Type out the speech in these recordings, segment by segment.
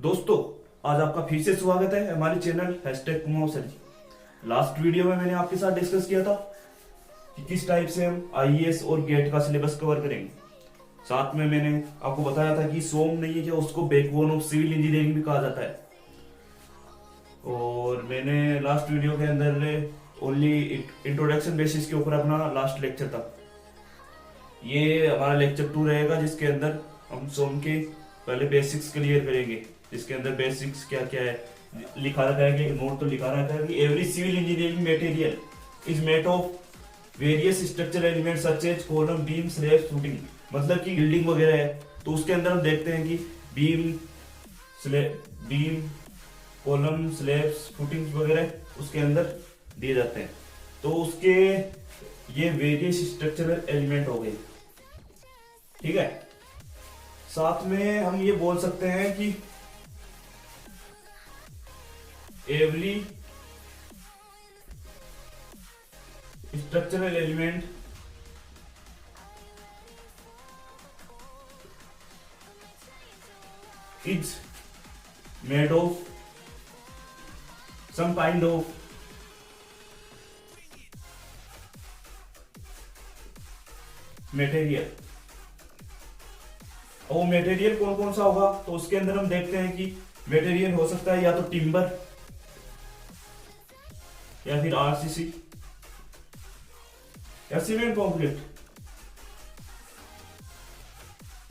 दोस्तों, आज आपका फिर से स्वागत है हमारे चैनल #कुमाऊं सर जी। लास्ट वीडियो में मैंने आपके साथ डिस्कस किया था कि किस टाइप से हम आईएएस और गेट का सिलेबस कवर करेंगे। साथ में मैंने आपको बताया था कि सोम नहीं है क्या, उसको बैकबोन ऑफ सिविल इंजीनियरिंग भी कहा जाता है। और मैंने लास्ट वीडियो के अंदर ओनली इंट्रोडक्शन बेसिस के ऊपर अपना लास्ट लेक्चर था। ये हमारा लेक्चर 2 रहेगा, जिसके अंदर हम सोम के पहले बेसिक्स क्लियर करेंगे। इसके अंदर बेसिक्स क्या क्या है लिखा रखा है, कि नोट तो लिखा रखा है कि every civil engineering material is made of various structural elements such as column, beam, slab, footing. मतलब कि बिल्डिंग वगैरह है तो उसके अंदर हम देखते हैं कि बीम, कॉलम, स्लैब्स, फुटिंग्स वगैरह उसके अंदर दिए जाते हैं। तो उसके ये वेरियस स्ट्रक्चरल एलिमेंट हो गए, ठीक है। साथ में हम ये बोल सकते हैं कि every structural element is made of some kind of material. और वो मटेरियल कौन कौन सा होगा, तो उसके अंदर हम देखते हैं कि मटेरियल हो सकता है या तो टिम्बर या फिर आरसीसी या सीमेंट कॉन्क्रीट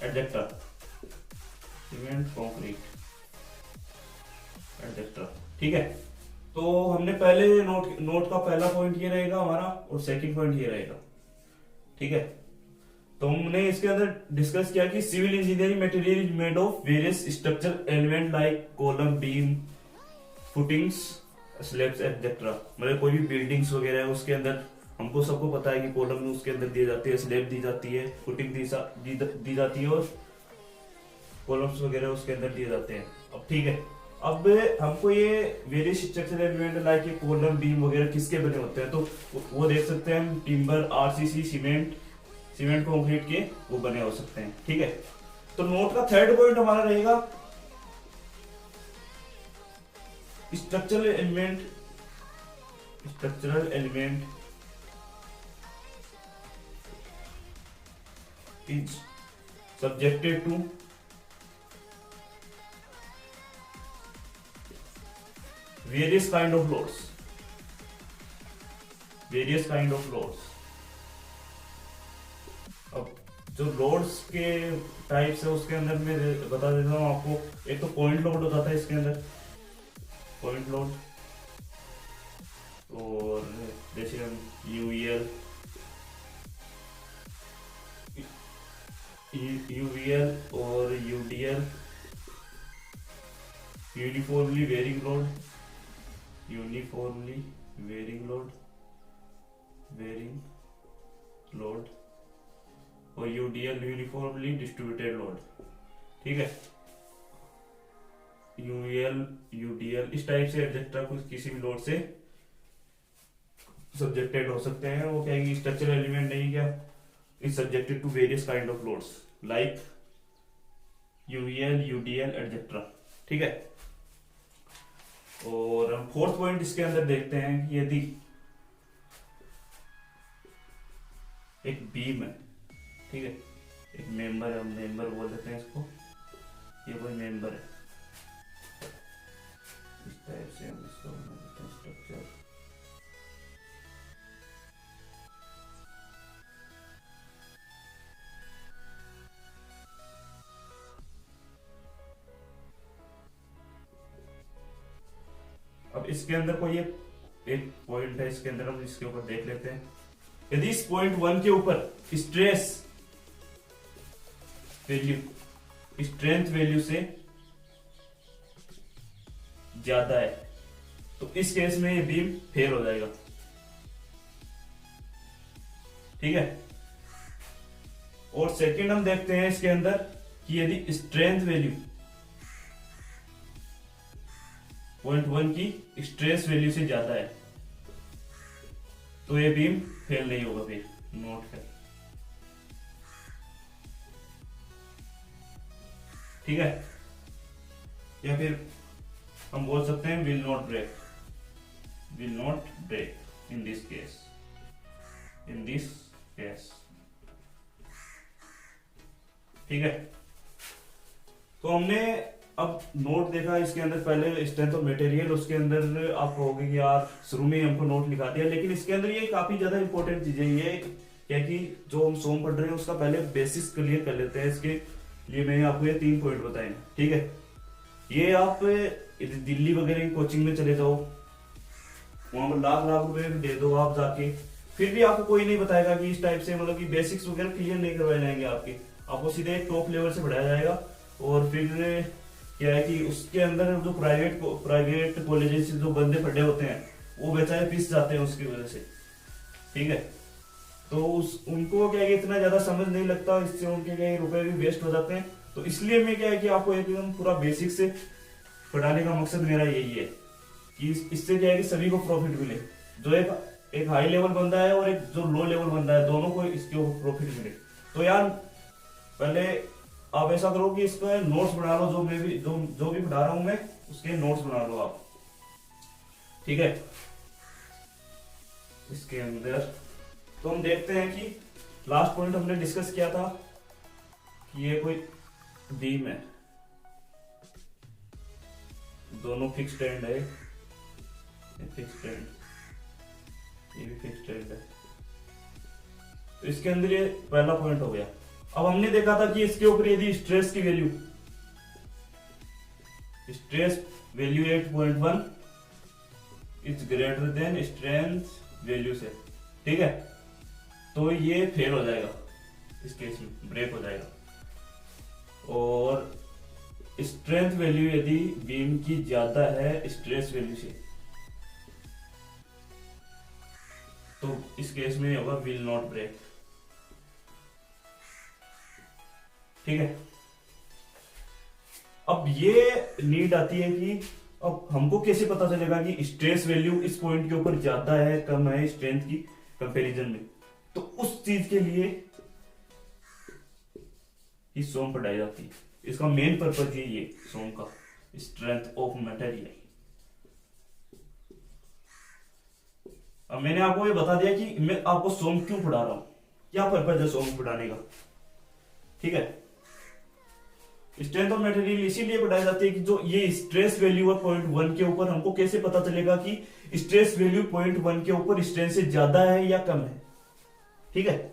एडजेक्ट्रा, सीमेंट कॉन्क्रीट एडजेक्ट्रा, ठीक है। तो हमने पहले नोट का पहला पॉइंट ये रहेगा हमारा और सेकंड पॉइंट ये रहेगा, ठीक है। तो हमने इसके अंदर डिस्कस किया कि civil engineering material is made of various structural element like column, beam, footings, slabs etcetera. मतलब कोई भी बिल्डिंग्स वगैरह है उसके अंदर हमको सबको पता है कि कॉलम उसके अंदर दी जाती है, स्लैब दी जाती है, फुटिंग दी जाती है और कॉलम्स वगैरह उसके अंदर दिए जाते हैं। अब ठीक है, अब हमको ये वेरियस स्ट्रक्चरल एलिमेंट लाइक ये कॉलम, बीम वगैरह किसके बने होते हैं, तो वो देख सकते हैं हम टिम्बर, आरसीसी, सीमेंट कंक्रीट के वो बने हो सकते हैं, ठीक है। तो नोट का थर्ड पॉइंट हमारा रहेगा structural element is subjected to various kind of loads। अब जो लोड्स के टाइप्स है उसके अंदर मैं बता देता हूँ आपको। एक तो पॉइंट लोड हो जाता है इसके अंदर, पॉइंट लोड, और जैसे हम यूवीएल और यूडीएल, यूनिफॉर्मली वेरिंग लोड और यूडीएल, यूनिफॉर्मली डिस्ट्रीब्यूटेड लोड, ठीक है। यूडीएल इस टाइप से एडजेक्ट्रा कुछ किसी भी लोड से सब्जेक्टेड हो सकते हैं। वो कहेंगे स्ट्रक्चरल एलिमेंट नहीं क्या, is subjected to various kind of loads like UVL, UDL etcetera, ठीक है। और हम फोर्थ पॉइंट इसके अंदर देखते हैं कि यदि एक बीम है, ठीक है, एक मेंबर है, हम मेंबर बोल देते हैं इसको, ये कोई मेंबर है, इस टाइप से हम इसको बना देते हैं स्ट्रक्चर। अब इसके अंदर कोई एक पॉइंट है, इसके अंदर हम इसके ऊपर देख लेते हैं। यदि इस पॉइंट 1 के ऊपर स्ट्रेंथ वैल्यू से ज्यादा है तो इस केस में ये बीम फेल हो जाएगा, ठीक है। और सेकंड हम देखते हैं इसके अंदर कि यदि स्ट्रेंथ वैल्यू पॉइंट 1 की स्ट्रेस वैल्यू से ज्यादा है तो ये बीम फेल नहीं होगा, फिर नोट है, ठीक है। या फिर हम बोल सकते हैं will not break, will not break in this case, in this case. ठीक है, तो हमने अब नोट देखा इसके अंदर, पहले स्ट्रेंथ ऑफ मटेरियल, उसके अंदर आप कहोगे कि यार शुरू में ही हमको नोट लिखा दिया, लेकिन इसके अंदर ये काफी ज्यादा इंपॉर्टेंट चीजें ये क्या कि जो हम सोम पढ़ रहे हैं उसका पहले बेसिक्स क्लियर कर लेते हैं। इसके लिए मैंने आपको ये 3 पॉइंट बताए हैं। ठीक है, ये आप दिल्ली वगैरह की कोचिंग में चले जाओ, वहां पर लाख लाख रुपए दे दो आप जाके, फिर भी आपको कोई नहीं बताएगा कि इस टाइप से मतलब कि बेसिक्स वगैरह क्लियर नहीं करवाए जाएंगे आपको सीधे एक टॉप लेवल से पढ़ाया जाएगा। और फिर क्या है कि उसके अंदर जो प्राइवेट कॉलेजेस से जो बंदे पढ़े होते हैं वो बेचारे पिस जाते हैं उसकी वजह से। ठीक है, तो उनको क्या है कि इतना ज्यादा समझ नहीं लगता, इससे उनके क्या रुपए भी वेस्ट हो जाते हैं। तो इसलिए मैं क्या है कि आपको एकदम पूरा बेसिक से पढ़ाने का मकसद मेरा यही है कि इससे क्या है कि सभी को प्रॉफिट मिले, जो एक हाई लेवल बंदा है और एक जो लो लेवल बंदा है, दोनों को इसके ऊपर प्रॉफिट मिले। तो यार पहले आप ऐसा करो कि इसका नोट्स बना लो, जो भी पढ़ा रहा हूं मैं उसके नोट्स बना लो आप। ठीक है, इसके अंदर तो हम देखते हैं कि लास्ट पॉइंट हमने डिस्कस किया था कि ये कोई बीम है, दोनों फिक्स स्टैंड है, फिक्स स्टैंड, ये भी फिक्स स्टैंड है। तो इसके अंदर ये पहला पॉइंट हो गया। अब हमने देखा था कि इसके ऊपर यदि स्ट्रेस की value, stress value 8.1 is greater than strength value से, ठीक है, तो ये फेल हो जाएगा, इस केस में ब्रेक हो जाएगा। और स्ट्रेंथ वैल्यू यदि बीम की ज्यादा है स्ट्रेस वैल्यू से, तो इस केस में होगा विल नॉट ब्रेक। ठीक है, अब ये नीड आती है कि अब हमको कैसे पता चलेगा कि स्ट्रेस वैल्यू इस पॉइंट के ऊपर ज्यादा है कम है स्ट्रेंथ की कंपैरिजन में। तो उस चीज के लिए ही सोम पढ़ाई जाती है। इसका मेन पर्पज यही है सोम का, स्ट्रेंथ ऑफ मटेरियल। अब मैंने आपको ये बता दिया कि मैं आपको सोम क्यों पढ़ा रहा हूं, क्या पर्पज है सोम पढ़ाने का। ठीक है, स्ट्रेंथ ऑफ मटेरियल इसीलिए पढ़ाई जाती है कि जो ये स्ट्रेस वैल्यू है 0.1 के ऊपर, हमको कैसे पता चलेगा कि स्ट्रेस वैल्यू 0.1 के ऊपर स्ट्रेंथ से ज्यादा है या कम है। ठीक है,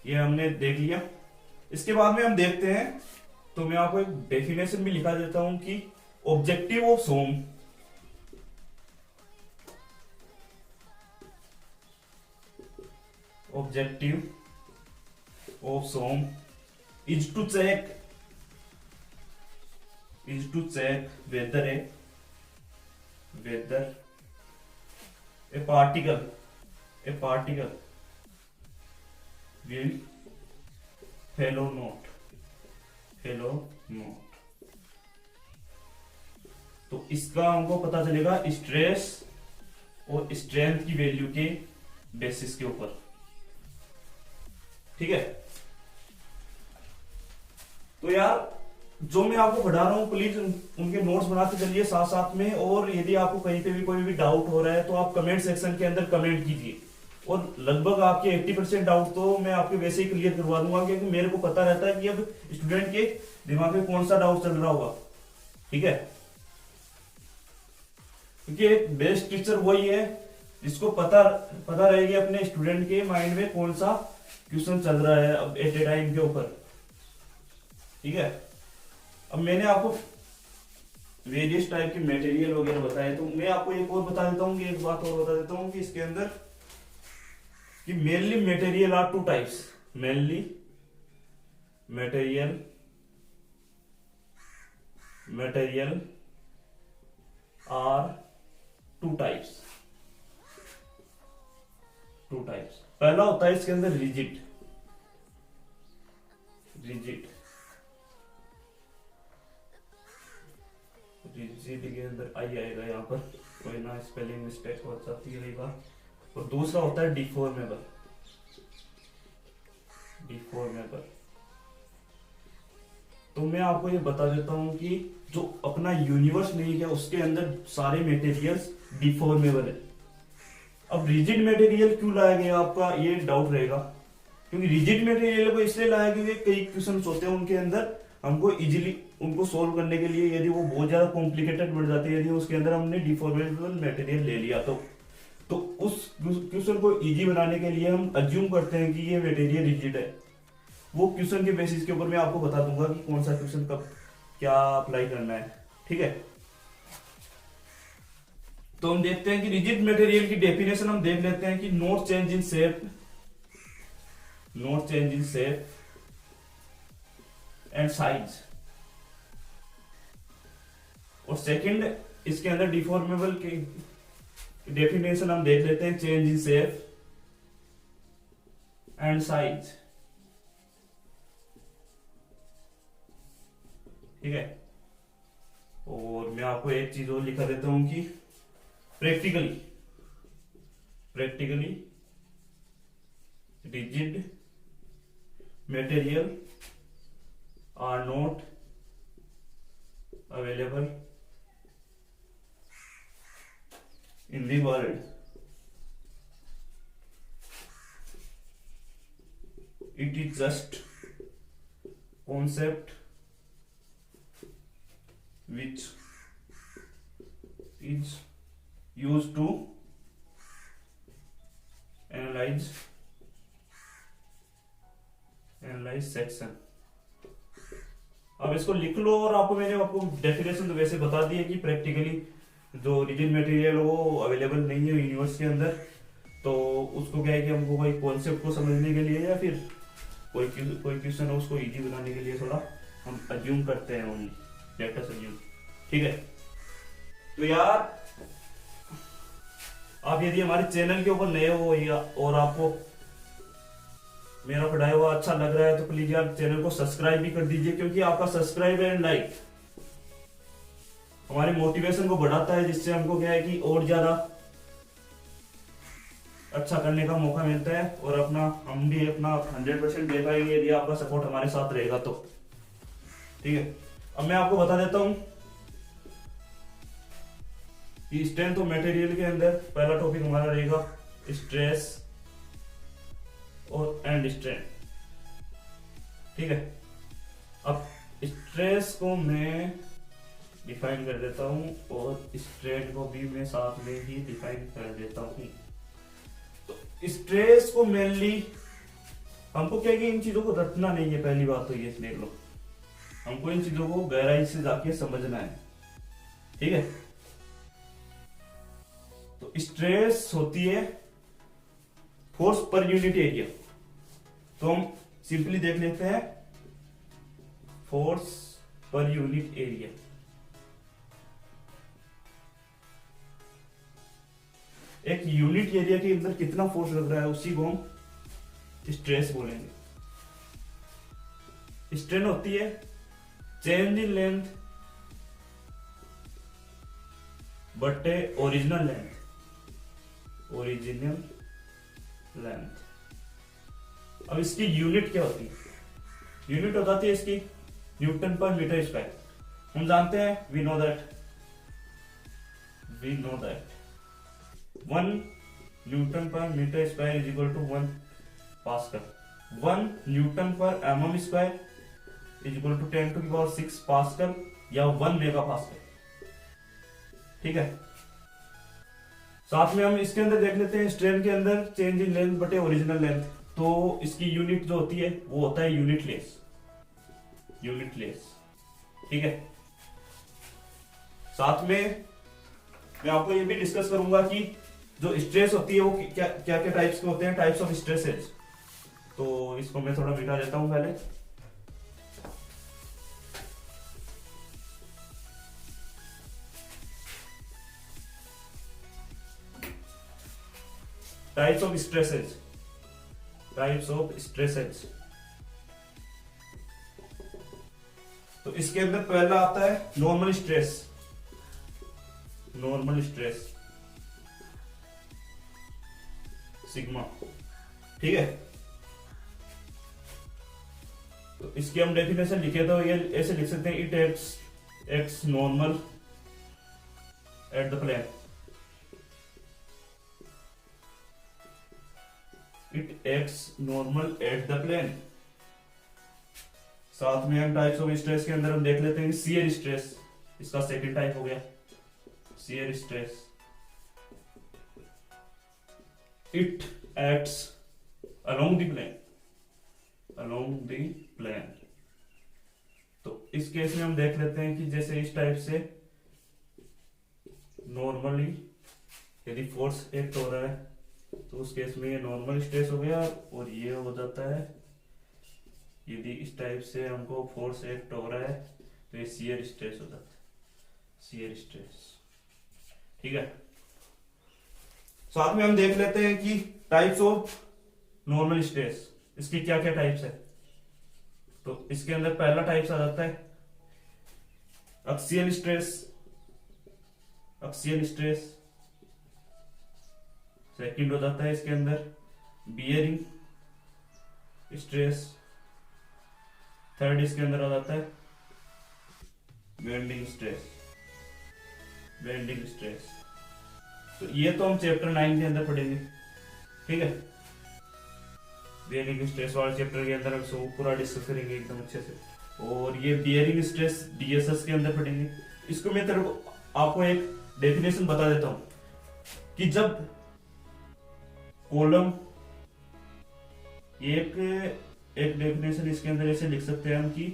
ये हमने देख लिया। इसके बाद में हम देखते हैं, तो मैं आपको एक डेफिनेशन भी लिखा देता हूं कि objective of SOM objective of SOM is to check whether a particle will fail or not। तो इसका हमको पता चलेगा स्ट्रेस और स्ट्रेंथ की वैल्यू के बेसिस के ऊपर। ठीक है, तो यार जो मैं आपको पढ़ा रहा हूं प्लीज उनके नोट्स बनाते चलिए साथ साथ में। और यदि आपको कहीं पे भी कोई भी डाउट हो रहा है तो आप कमेंट सेक्शन के अंदर कमेंट कीजिए। और लगभग आपके 80% डाउट तो मैं आपके वैसे ही क्लियर करवा दूंगा, क्योंकि मेरे को पता रहता है कि अब स्टूडेंट के दिमाग में कौन सा डाउट चल रहा होगा। ठीक है, क्योंकि एक बेस्ट टीचर वही है जिसको पता रहेगी अपने स्टूडेंट के माइंड में कौन सा क्वेश्चन चल रहा है अब एट ए टाइम के ऊपर। ठीक है, अब मैंने आपको वेरियस टाइप के मटेरियल वगैरह बताए, तो मैं आपको एक और बता देता हूँ कि एक बात और बता देता हूँ कि इसके अंदर कि mainly material are 2 types. Mainly material are 2 types. पहला होता है इसके अंदर रिजिड के अंदर आई आएगा यहाँ पर, कोई ना स्पेलिंग मिस्टेक हो जाती है कई बार। और दूसरा होता है डिफॉर्मेबल। तो मैं आपको ये बता देता हूँ कि जो अपना यूनिवर्स नहीं है उसके अंदर सारे मटेरियल्स डिफॉर्मेबल है। अब रिजिड मटेरियल क्यों लाया गया, आपका ये डाउट रहेगा। क्योंकि रिजिड मटेरियल को इसलिए लाया क्योंकि कई क्वेश्चन होते हैं उनके अंदर हमको इजीली उनको सोल्व करने के लिए यदि वो बहुत ज्यादा कॉम्प्लिकेटेड बढ़ जाते हैं, यदि उसके अंदर हमने डिफॉर्मेबल मटेरियल ले लिया तो उस क्वेश्चन को इजी बनाने के लिए हम अज्यूम करते हैं कि ये मटेरियल रिजिड है। वो क्वेश्चन के बेसिस के ऊपर मैं आपको बता दूंगा कि कौन सा क्वेश्चन कब क्या अप्लाई करना है। ठीक है, तो हम देखते हैं कि रिजिड मटेरियल की डेफिनेशन हम देख लेते हैं कि not change in shape, not change in shape and size. और सेकंड इसके अंदर डिफॉर्मेबल की डेफिनेशन हम देख लेते हैं, change in shape and size. ठीक है, और मैं आपको एक चीज और लिखा देता हूं कि practically rigid material are not available in the world. It is just concept which is used to analyze section. अब इसको लिख लो, और आपको मैंने आपको डेफिनेशन तो वैसे बता दी है कि प्रैक्टिकली जो रिजिड मटेरियल वो अवेलेबल नहीं है यूनिवर्स के अंदर, तो उसको क्या है कि हमको कोई कॉन्सेप्ट को समझने के लिए या फिर कोई क्वेश्चन है उसको इजी बनाने के लिए थोड़ा हम अज्यूम करते हैं, ओनली लेट अस अज्यूम। ठीक है, तो यार आप यदि हमारे चैनल के ऊपर नए हो और आपको मेरा पढ़ाया हुआ अच्छा लग रहा है तो प्लीज यार चैनल को सब्सक्राइब भी कर दीजिए, क्योंकि आपका सब्सक्राइब एंड लाइक हमारे मोटिवेशन को बढ़ाता है, जिससे हमको क्या है कि और ज्यादा अच्छा करने का मौका मिलता है, और हम भी अपना 100% दे पाएंगे यदि आपका सपोर्ट हमारे साथ रहेगा तो। ठीक है, अब मैं आपको बता देता हूं कि स्ट्रेंथ ऑफ मटेरियल के अंदर पहला टॉपिक हमारा रहेगा स्ट्रेस और एंड स्ट्रेन। ठीक है, अब स्ट्रेस को मैं डिफाइन कर देता हूं और स्ट्रेन को भी मैं साथ में ही डिफाइन कर देता हूं। तो स्ट्रेस को मेनली हमको क्या कि इन चीजों को रटना नहीं है, पहली बात तो ये देख लो, हमको इन चीजों को गहराई से जाके समझना है। ठीक है, तो स्ट्रेस होती है फोर्स पर यूनिट एरिया, तो हम सिंपली देख लेते हैं फोर्स पर यूनिट एरिया। एक यूनिट एरिया के अंदर कितना फोर्स लग रहा है उसी को हम स्ट्रेस बोलेंगे। स्ट्रेन होती है चेंज इन लेंथ बटे ओरिजिनल लेंथ। अब इसकी यूनिट क्या होती है? यूनिट हो जाती है इसकी न्यूटन पर मीटर स्क्वायर। हम जानते हैं, we know that 1 newton per metre square is equal to 1 pascal. 1 newton per mm square is equal to 10⁶ pascal या 1 मेगा पास्कल। ठीक है, साथ में हम इसके अंदर देख लेते हैं स्ट्रेन के अंदर चेंज इन लेंथ बटे ओरिजिनल लेंथ। तो इसकी यूनिट जो होती है वो होता है यूनिटलेस। ठीक है, साथ में मैं आपको ये भी डिस्कस करूंगा कि जो स्ट्रेस होती है वो क्या क्या टाइप्स के होते हैं, टाइप्स ऑफ स्ट्रेसेस। तो इसको मैं थोड़ा मिटा देता हूं पहले। Types of stresses. तो इसके अंदर पहला आता है नॉर्मल स्ट्रेस सिग्मा। ठीक है, तो इसकी हम डेफिनेशन लिखे तो ये ऐसे लिख सकते हैं, it acts normal at the plane, it acts normal at the plane. साथ में हम टाइप्स ऑफ स्ट्रेस के अंदर हम देख लेते हैं शियर स्ट्रेस, इसका सेकंड टाइप हो गया shear stress, it acts along the plane, along the plane. तो इस केस में हम देख लेते हैं कि जैसे इस टाइप से नॉर्मली यदि फोर्स एक्ट हो रहा है तो उस केस में ये नॉर्मल स्ट्रेस हो गया, और ये हो जाता है यदि इस टाइप से हमको फोर्स एक्ट हो रहा है तो ये शियर स्ट्रेस हो जाता है, शियर स्ट्रेस। ठीक है, साथ में हम देख लेते हैं कि टाइप्स ऑफ नॉर्मल स्ट्रेस, इसकी क्या क्या टाइप्स है। तो इसके अंदर पहला टाइप्स आ जाता है axial stress, axial stress. Second हो जाता है इसके अंदर बियरिंग स्ट्रेस। थर्ड इसके अंदर आ जाता है बेंडिंग स्ट्रेस, बेंडिंग स्ट्रेस। तो ये तो हम चैप्टर 9 के अंदर पढ़ेंगे। ठीक है, बेयरिंग स्ट्रेस वाले चैप्टर के अंदर हम सब पूरा डिस्कस करेंगे एकदम अच्छे से। और ये बियरिंग स्ट्रेस डीएसएस के अंदर पढ़ेंगे। इसको मैं तेरे को आपको एक डेफिनेशन बता देता हूं कि जब कॉलम एक डेफिनेशन इसके अंदर ऐसे लिख सकते हैं हम कि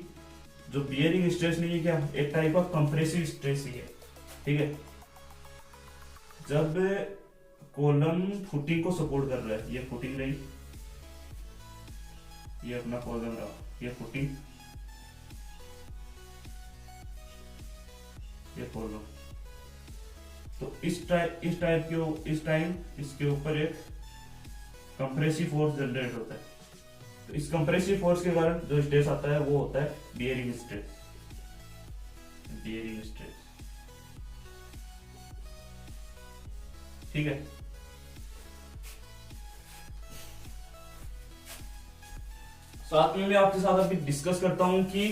जो बियरिंग स्ट्रेस नहीं है क्या, एक टाइप ऑफ कंप्रेसिव स्ट्रेस ही है। ठीक है, जब कॉलम फुटिंग को सपोर्ट कर रहा है, ये फुटिंग रही, ये अपना कॉलम रहा, ये फुटिंग, ये कॉलम। तो इस टाइम इसके ऊपर एक कंप्रेसिव फोर्स जनरेट होता है। तो इस कंप्रेसिव फोर्स के कारण जो स्ट्रेस आता है वो होता है बियरिंग स्ट्रेस, बियरिंग स्ट्रेस। ठीक है, साथ में मैं आपके साथ अभी डिस्कस करता हूं कि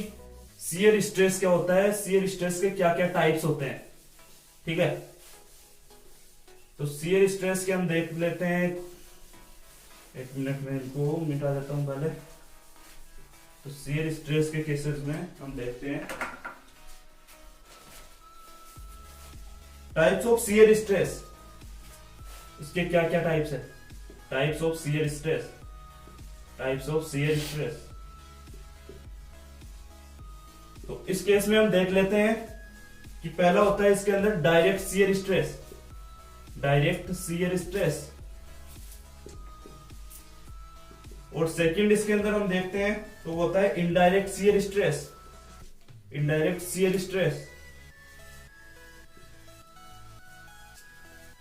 शियर स्ट्रेस क्या होता है, शियर स्ट्रेस के क्या क्या टाइप्स होते हैं। ठीक है, तो शियर स्ट्रेस के हम देख लेते हैं। एक मिनट में इनको मिटा देता हूं पहले। तो शियर स्ट्रेस के केसेस में हम देखते हैं टाइप्स ऑफ शियर स्ट्रेस, इसके क्या क्या टाइप्स है। Types of shear stress, types of shear stress. तो इस केस में हम देख लेते हैं कि पहला होता है इसके अंदर direct shear stress, direct shear stress. और सेकंड इसके अंदर हम देखते हैं तो वो होता है indirect shear stress, indirect shear stress.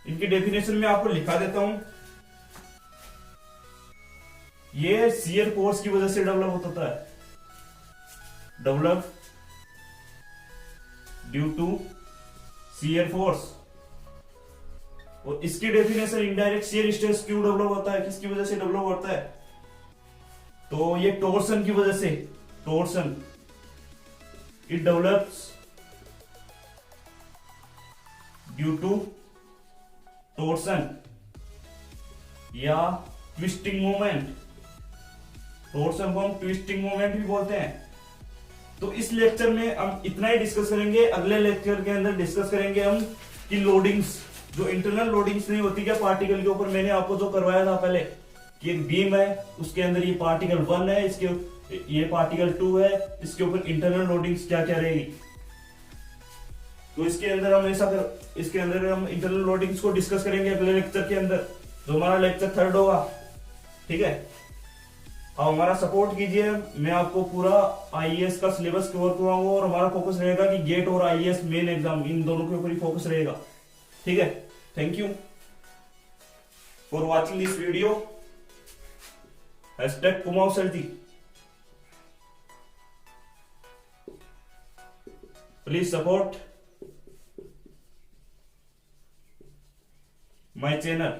इनकी डेफिनेशन में आपको लिखा देता हूं। ये शियर फोर्स की वजह से डेवलप होता है, develop due to shear force. और इसकी डेफिनेशन इनडायरेक्ट शियर स्ट्रेस क्यों डेवलप होता है, किसकी वजह से डेवलप होता है, तो ये टोर्सन की वजह से, torsion, it develops due to torsion या ट्विस्टिंग मूवमेंट। टोर्सन को हम ट्विस्टिंग मूवमेंट भी बोलते हैं। तो इस लेक्चर में हम इतना ही डिस्कस करेंगे। अगले लेक्चर के अंदर डिस्कस करेंगे हम कि लोडिंग्स, जो इंटरनल लोडिंग्स नहीं होती क्या पार्टिकल के ऊपर, मैंने आपको जो करवाया था पहले कि एक बीम है, उसके अंदर ये पार्टिकल 1 है, इसके ये पार्टिकल 2 है, इसके ऊपर इंटरनल लोडिंग्स क्या क्या रहेगी। तो इसके अंदर हम इसके अंदर हम इंटरनल लोडिंग्स को डिस्कस करेंगे अगले लेक्चर के अंदर, जो हमारा लेक्चर 3 होगा। ठीक है, अब हमारा सपोर्ट कीजिए। मैं आपको पूरा आईएएस का सिलेबस कवर करवाऊंगा और हमारा फोकस रहेगा कि गेट और आईएएस मेन एग्जाम, इन दोनों के ऊपर ही फोकस रहेगा। ठीक है, thank you for watching this video. #कुमाऊसल्टी। Please support my channel.